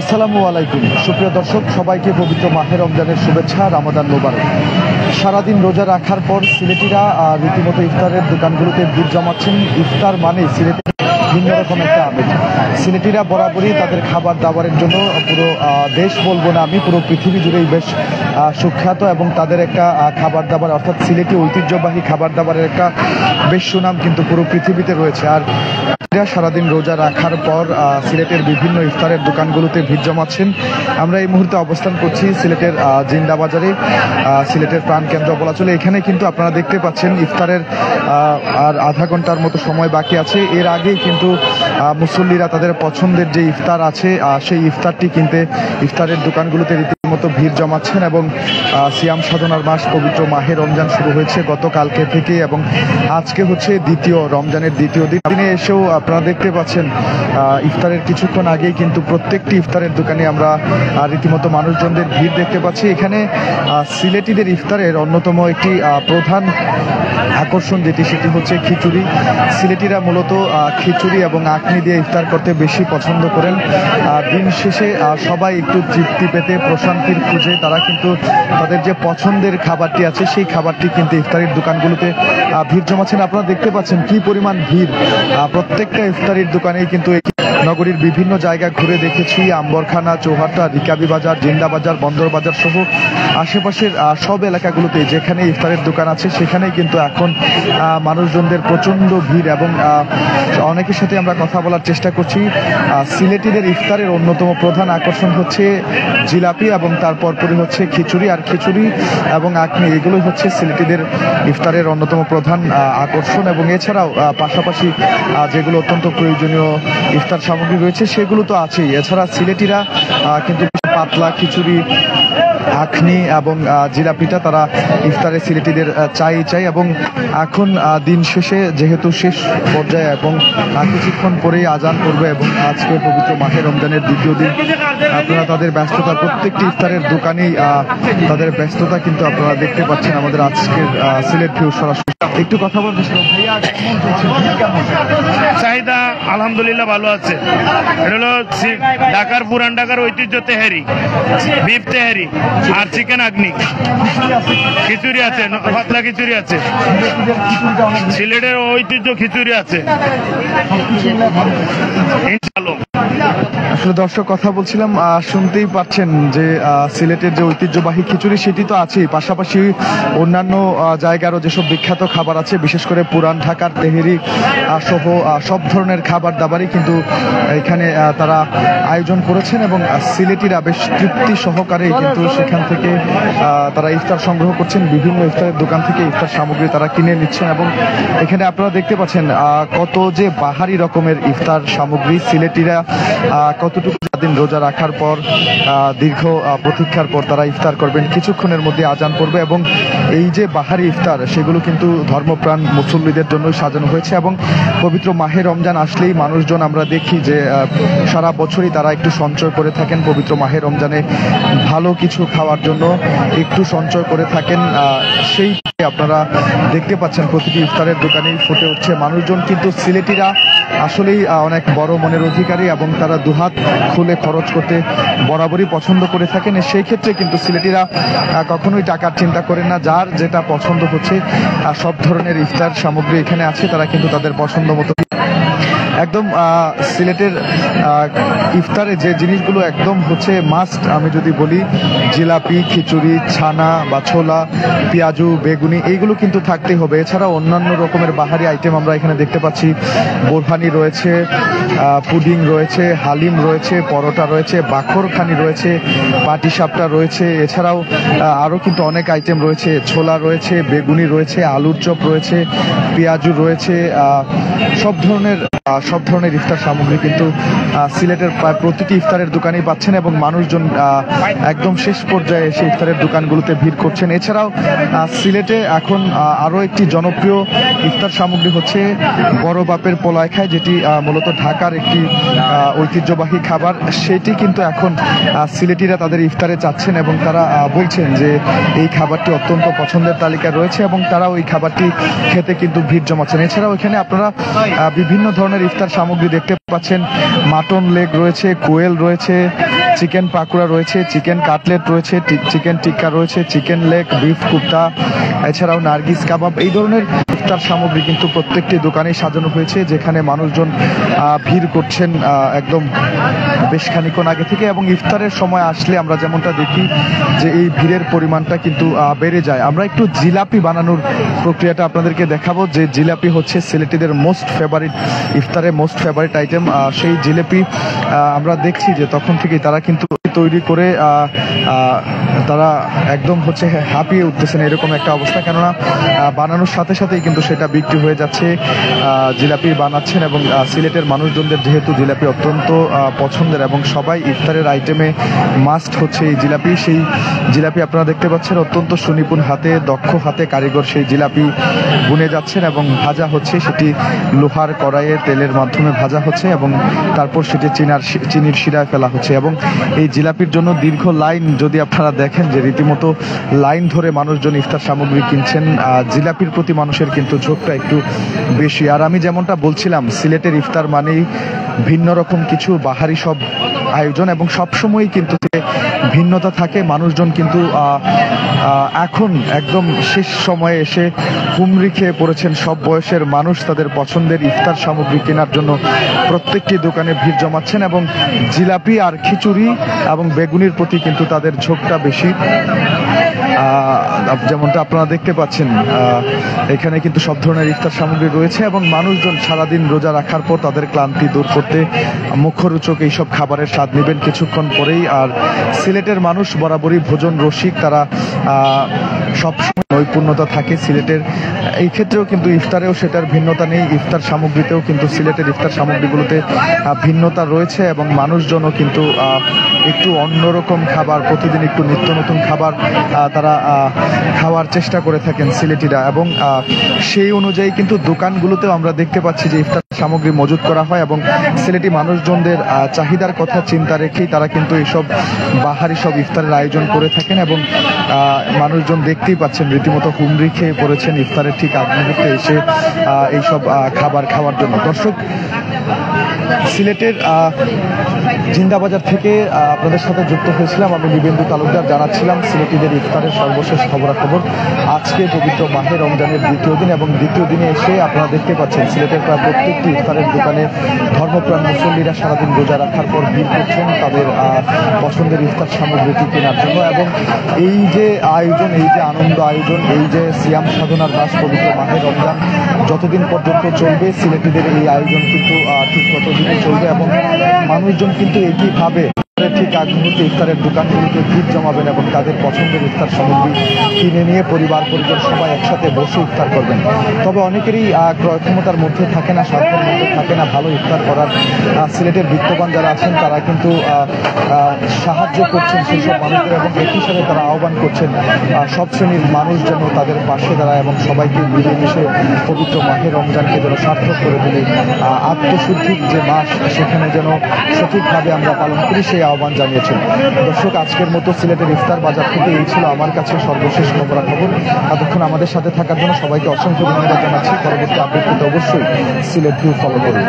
আসসালামু আলাইকুম সুপ্রিয় দর্শক, সবাইকে পবিত্র মাহে রমজানের শুভেচ্ছা, রামাদান মোবারক। সারাদিন রোজা রাখার পর সিলেটিরা রীতিমতো ইফতারের দোকানগুলোতে ভিড় জমাচ্ছেন। ইফতার মানে সিলেটের ভিন্ন রকম একটা আমেজ। সিলেটিরা বরাবরই তাদের খাবার দাবারের জন্য পুরো দেশ বলবো না, আমি পুরো পৃথিবী জুড়েই বেশ সুখ্যাত, এবং তাদের একটা খাবার দাবার অর্থাৎ সিলেটি ঐতিহ্যবাহী খাবার দাবারের একটা বেশ সুনাম কিন্তু পুরো পৃথিবীতে রয়েছে। আর সারাদিন রোজা রাখার পর সিলেটের বিভিন্ন ইফতারের দোকানগুলোতে ভিড় জমাচ্ছেন। আমরা এই মুহূর্তে অবস্থান করছি সিলেটের জিন্দা বাজারে, সিলেটের প্রাণকেন্দ্র বলা চলে। এখানে কিন্তু আপনারা দেখতে পাচ্ছেন ইফতারের আর আধা ঘন্টার মতো সময় বাকি আছে। এর আগেই কিন্তু মুসল্লিরা তাদের পছন্দের যে ইফতার আছে সেই ইফতারটি কিনতে ইফতারের দোকানগুলোতে রীতিমতো ভিড় জমাচ্ছেন। এবং সিয়াম সাধনার মাস পবিত্র মাহে রমজান শুরু হয়েছে গতকালকে থেকে, এবং আজকে হচ্ছে রমজানের দ্বিতীয় দিনে এসেও আপনারা দেখতে পাচ্ছেন ইফতারের কিছুক্ষণ আগেই কিন্তু প্রত্যেকটি ইফতারের দোকানে আমরা রীতিমতো মানুষজনদের ভিড় দেখতে পাচ্ছি। এখানে সিলেটিদের ইফতারের অন্যতম একটি প্রধান আকর্ষণ সেটি হচ্ছে খিচুড়ি। সিলেটিরা মূলত খিচুড়ি এবং আখনি দিয়ে ইফতার করতে বেশি পছন্দ করেন। দিন শেষে সবাই একটু তৃপ্তি পেতে, প্রশান্তির খুঁজে তারা কিন্তু তাদের যে পছন্দের খাবারটি আছে সেই খাবারটি কিন্তু ইফতারির দোকানগুলোতে ভিড় জমাচ্ছেন। আপনারা দেখতে পাচ্ছেন কি পরিমাণ ভিড়। প্রত্যেকটা ইফতারির দোকানেই কিন্তু নগরীর বিভিন্ন জায়গা ঘুরে দেখেছি, আম্বরখানা, চৌহাট্টা, রিকাবি বাজার, জিন্দা বাজার, বন্দর বাজার সহ আশেপাশের সব এলাকাগুলোতে যেখানে ইফতারের দোকান আছে সেখানেই কিন্তু এখন মানুষজনদের প্রচণ্ড ভিড়। এবং অনেকের সাথে আমরা কথা বলার চেষ্টা করছি। সিলেটিদের ইফতারের অন্যতম প্রধান আকর্ষণ হচ্ছে জিলাপি, এবং তারপর হচ্ছে খিচুড়ি। আর খিচুড়ি এবং আখনি এগুলো হচ্ছে সিলেটিদের ইফতারের অন্যতম প্রধান আকর্ষণ। এবং এছাড়াও পাশাপাশি যেগুলো অত্যন্ত প্রয়োজনীয় ইফতার সামগ্রী রয়েছে সেগুলো তো আছেই। এছাড়া সিলেটিরা কিন্তু পাতলা খিচুড়ি, আখনি এবং জিলাপিটা তারা ইফতারে সিলেটিদের চাই। এবং এখন দিন শেষে যেহেতু শেষ পর্যায়ে এবং কিছুক্ষণ পরেই আজান করবে এবং আজকে পবিত্র মাহে রমজানের দ্বিতীয় দিন, আপনারা তাদের ব্যস্ততা, প্রত্যেকটি ইফতারের দোকানেই তাদের ব্যস্ততা কিন্তু আপনারা দেখতে পাচ্ছেন। আমাদের আজকের সিলেট ভিউ সরাসরি একটু কথা বলতে চাহিদা আলহামদুলিল্লাহ ভালো আছে। এটা হলো ঢাকার পুরান ঢাকার ঐতিহ্য তেহারি, বিফ তেহারি আর চিকেন আগ্নি। খিচুড়ি আছে, পাতলা খিচুড়ি আছে, সিলেটের ঐতিহ্য খিচুড়ি আছে। আসলে দর্শক কথা বলছিলাম, শুনতেই পাচ্ছেন যে সিলেটের যে ঐতিহ্যবাহী খিচুড়ি সেটি তো আছেই, পাশাপাশি অন্যান্য জায়গারও যেসব বিখ্যাত খাবার আছে, বিশেষ করে পুরান ঢাকার তেহেরি সহ সব ধরনের খাবার দাবারই কিন্তু এখানে তারা আয়োজন করেছেন। এবং সিলেটিরা বেশ তৃপ্তি সহকারে কিন্তু সেখান থেকে তারা ইফতার সংগ্রহ করছেন। বিভিন্ন ইফতারের দোকান থেকে ইফতার সামগ্রী তারা কিনে নিচ্ছেন। এবং এখানে আপনারা দেখতে পাচ্ছেন কত যে বাহারি রকমের ইফতার সামগ্রী। সিলেটিরা কতটুকু দিন রোজা রাখার পর দীর্ঘ প্রতীক্ষার পর তারা ইফতার করবেন, কিছুক্ষণের মধ্যে আজান পড়বে। এবং এই যে বাহারি ইফতার সেগুলো কিন্তু ধর্মপ্রাণ মুসল্লিদের জন্য সাজানো হয়েছে। এবং পবিত্র মাহে রমজান আসলেই মানুষজন আমরা দেখি যে সারা বছরই তারা একটু সঞ্চয় করে থাকেন, পবিত্র মাহে রমজানে ভালো কিছু খাওয়ার জন্য একটু সঞ্চয় করে থাকেন। সেই আপনারা দেখতে পাচ্ছেন প্রতিটি ইফতারের দোকানেই ফুটে উঠছে মানুষজন। কিন্তু সিলেটিরা আসলেই অনেক বড় মনের অধিকারী এবং তারা দুহাত খুলে খরচ করতে বরাবরই পছন্দ করে থাকেন। সেই ক্ষেত্রে কিন্তু সিলেটিরা কখনোই টাকার চিন্তা করেন না। যার যেটা পছন্দ হচ্ছে, সব ধরনের ইফতার সামগ্রী এখানে আছে, তারা কিন্তু তাদের পছন্দ মতো একদম সিলেটের ইফতারে যে জিনিসগুলো একদম হচ্ছে মাস্ট, আমি যদি বলি জিলাপি, খিচুড়ি, ছানা বা ছোলা, পেঁয়াজু, বেগুনি এইগুলো কিন্তু থাকতেই হবে। এছাড়া অন্যান্য রকমের বাহারি আইটেম আমরা এখানে দেখতে পাচ্ছি। বোরহানি রয়েছে, পুডিং রয়েছে, হালিম রয়েছে, পরোটা রয়েছে, বাখরখানি রয়েছে, পাটিসাপটা রয়েছে। এছাড়াও আরও কিন্তু অনেক আইটেম রয়েছে, ছোলা রয়েছে, বেগুনি রয়েছে, আলুর চপ রয়েছে, পেঁয়াজু রয়েছে। সব ধরনের ইফতার সামগ্রী কিন্তু সিলেটের প্রায় প্রতিটি ইফতারের দোকানেই পাচ্ছেন। এবং মানুষজন একদম শেষ পর্যায়ে সেই ইফতারের দোকানগুলোতে ভিড় করছেন। এছাড়াও সিলেটে এখন আরও একটি জনপ্রিয় ইফতার সামগ্রী হচ্ছে বড় বাপের পোলায় খায়, যেটি মূলত ঢাকার একটি ঐতিহ্যবাহী খাবার। সেটি কিন্তু এখন সিলেটিরা তাদের ইফতারে চাচ্ছেন এবং তারা বলছেন যে এই খাবারটি অত্যন্ত পছন্দের তালিকায় রয়েছে এবং তারা ওই খাবারটি খেতে কিন্তু ভিড় জমাচ্ছেন। এছাড়াও এখানে আপনারা বিভিন্ন ধরনের ধরনের ইফতার সামগ্রী দেখতে পাচ্ছেন। মাটন লেগ রয়েছে, কোয়েল রয়েছে, চিকেন পাকোড়া রয়েছে, চিকেন কাটলেট রয়েছে, চিকেন টিক্কা রয়েছে, চিকেন লেগ, বিফ কুপ্তা, এছাড়াও নার্গিস কাবাব। এই ধরনের ইফতার সামগ্রী কিন্তু প্রত্যেকটি দোকানে সাজানো হয়েছে, যেখানে মানুষজন ভিড় করছেন একদম বেশ খানিকক্ষণ আগে থেকে। এবং ইফতারের সময় আসলে আমরা যেমনটা দেখি যে এই ভিড়ের পরিমাণটা কিন্তু বেড়ে যায়। আমরা একটু জিলাপি বানানোর প্রক্রিয়াটা আপনাদেরকে দেখাবো। যে জিলাপি হচ্ছে সিলেটিদের মোস্ট ফেভারিট, ইফতারের মোস্ট ফেভারিট আইটেম। সেই জিলাপি আমরা দেখছি যে তখন থেকেই তারা কিন্তু তৈরি করে তারা একদম হচ্ছে হাঁপিয়ে উঠতেছেন, এরকম একটা অবস্থা। কেননা বানানোর সাথে সাথেই কিন্তু সেটা বিক্রি হয়ে যাচ্ছে। জিলাপি বানাচ্ছেন এবং সিলেটের মানুষজনদের যেহেতু জিলাপি অত্যন্ত পছন্দের এবং সবাই ইফতারের আইটেমে মাস্ট হচ্ছে এই জিলাপি। সেই জিলাপি আপনারা দেখতে পাচ্ছেন অত্যন্ত সুনিপুণ হাতে, দক্ষ হাতে কারিগর সেই জিলাপি বুনে যাচ্ছেন এবং ভাজা হচ্ছে। সেটি লোহার কড়াইয়ে তেলের মাধ্যমে ভাজা হচ্ছে এবং তারপর সেটি চিনির শিরায় ফেলা হচ্ছে। এবং এই জিলাপির জন্য দীর্ঘ লাইন, যদি আপনারা দেখেন যে রীতিমতো লাইন ধরে মানুষজন ইফতার সামগ্রী কিনছেন। জিলাপির প্রতি মানুষের কিন্তু ঝোঁকটা একটু বেশি। আর আমি যেমনটা বলছিলাম, সিলেটের ইফতার মানেই ভিন্ন রকম কিছু বাহারি সব আয়োজন এবং সবসময়ই কিন্তু ভিন্নতা থাকে। মানুষজন কিন্তু এখন একদম শেষ সময়ে এসে হুমড়ি খেয়ে পড়েছেন। সব বয়সের মানুষ তাদের পছন্দের ইফতার সামগ্রী কেনার জন্য প্রত্যেকটি দোকানে ভিড় জমাচ্ছেন এবং জিলাপি আর খিচুড়ি এবং বেগুনির প্রতি কিন্তু তাদের ঝোঁকটা বেশি। যেমনটা আপনারা দেখতে পাচ্ছেন, এখানে কিন্তু সব ধরনের ইফতার সামগ্রী রয়েছে এবং মানুষজন সারাদিন রোজা রাখার পর তাদের ক্লান্তি দূর করতে মুখরোচক এইসব খাবারের স্বাদ নেবেন কিছুক্ষণ পরেই। আর সিলেটের মানুষ বরাবরই ভোজন রসিক, তারা সবসময় নৈপুণ্যতা থাকে সিলেটের। এই ক্ষেত্রেও কিন্তু ইফতারেও সেটার ভিন্নতা নেই। ইফতার সামগ্রীতেও কিন্তু সিলেটের ইফতার সামগ্রীগুলোতে ভিন্নতা রয়েছে এবং মানুষজনও কিন্তু একটু অন্যরকম খাবার, প্রতিদিন একটু নিত্য নতুন খাবার তারা খাওয়ার চেষ্টা করে থাকেন সিলেটিরা। এবং সেই অনুযায়ী কিন্তু দোকানগুলোতেও আমরা দেখতে পাচ্ছি যে ইফতার সামগ্রী মজুত করা হয় এবং সিলেটি মানুষজনদের চাহিদার কথা চিন্তা রেখেই তারা কিন্তু এইসব বাহারি সব ইফতারের আয়োজন করে থাকেন। এবং মানুষজন দেখতেই পাচ্ছেন রীতিমতো হুমড়ি খেয়ে পড়েছেন ইফতারের ঠিক আগ মুহূর্তে এসে এইসব খাবার খাওয়ার জন্য। দর্শক, সিলেটের জিন্দাবাজার থেকে আপনাদের সাথে যুক্ত হয়েছিলাম আমি নিবেন্দু তালুকদার। জানাচ্ছিলাম সিলেটিদের ইফতারের সর্বশেষ খবরাখবর। আজকে পবিত্র মাহে রমজানের দ্বিতীয় দিন এবং দ্বিতীয় দিনে এসে আপনারা দেখতে পাচ্ছেন সিলেটের প্রায় প্রত্যেকটি ইফতারের দোকানে ধর্মপ্রাণ মুসল্লিরা সারাদিন রোজা রাখার পর ভিড় করছেন তাদের পছন্দের ইফতার সামগ্রীটি কেনার জন্য। এবং এই যে আয়োজন, এই যে আনন্দ আয়োজন, এই যে সিয়াম সাধনার মাস পবিত্র মাহে রমজান যতদিন পর্যন্ত চলবে, সিলেটিদের এই আয়োজন কিন্তু ঠিক ততদিনই চলবে এবং মানুষজন কিন্তু একইভাবে ঠিক আগ মুহূর্তে ইফতারের দোকানগুলোতে ভিড় জমাবেন এবং তাদের পছন্দের ইফতার সামগ্রী কিনে নিয়ে পরিবার পরিজন সবাই একসাথে বসে ইফতার করবেন। তবে অনেকেরই ক্রয় ক্ষমতার মধ্যে থাকে না, স্বার্থের মধ্যে থাকে না ভালো ইফতার করার। সিলেটের বিত্তবান যারা আছেন তারা কিন্তু সাহায্য করছেন সেই সব মানুষদের এবং একই সাথে তারা আহ্বান করছেন সব শ্রেণীর মানুষ যেন তাদের পাশে দাঁড়ায় এবং সবাইকে মিলেমিশে পবিত্র মাহে রমজানকে যেন সার্থক করে তুলে আত্মশুদ্ধির যে মাস সেখানে যেন সঠিকভাবে আমরা পালন করি, সেই আহ্বান জানিয়েছেন। দর্শক, আজকের মতো সিলেটের ইফতার বাজার থেকে এই ছিল আমার কাছে সর্বশেষ খবরাখবর। এতক্ষণ আমাদের সাথে থাকার জন্য সবাইকে অসংখ্য ধন্যবাদ জানাচ্ছি। পরবর্তী আপডেট পেতে অবশ্যই সিলেট ভিউ ফলো করুন।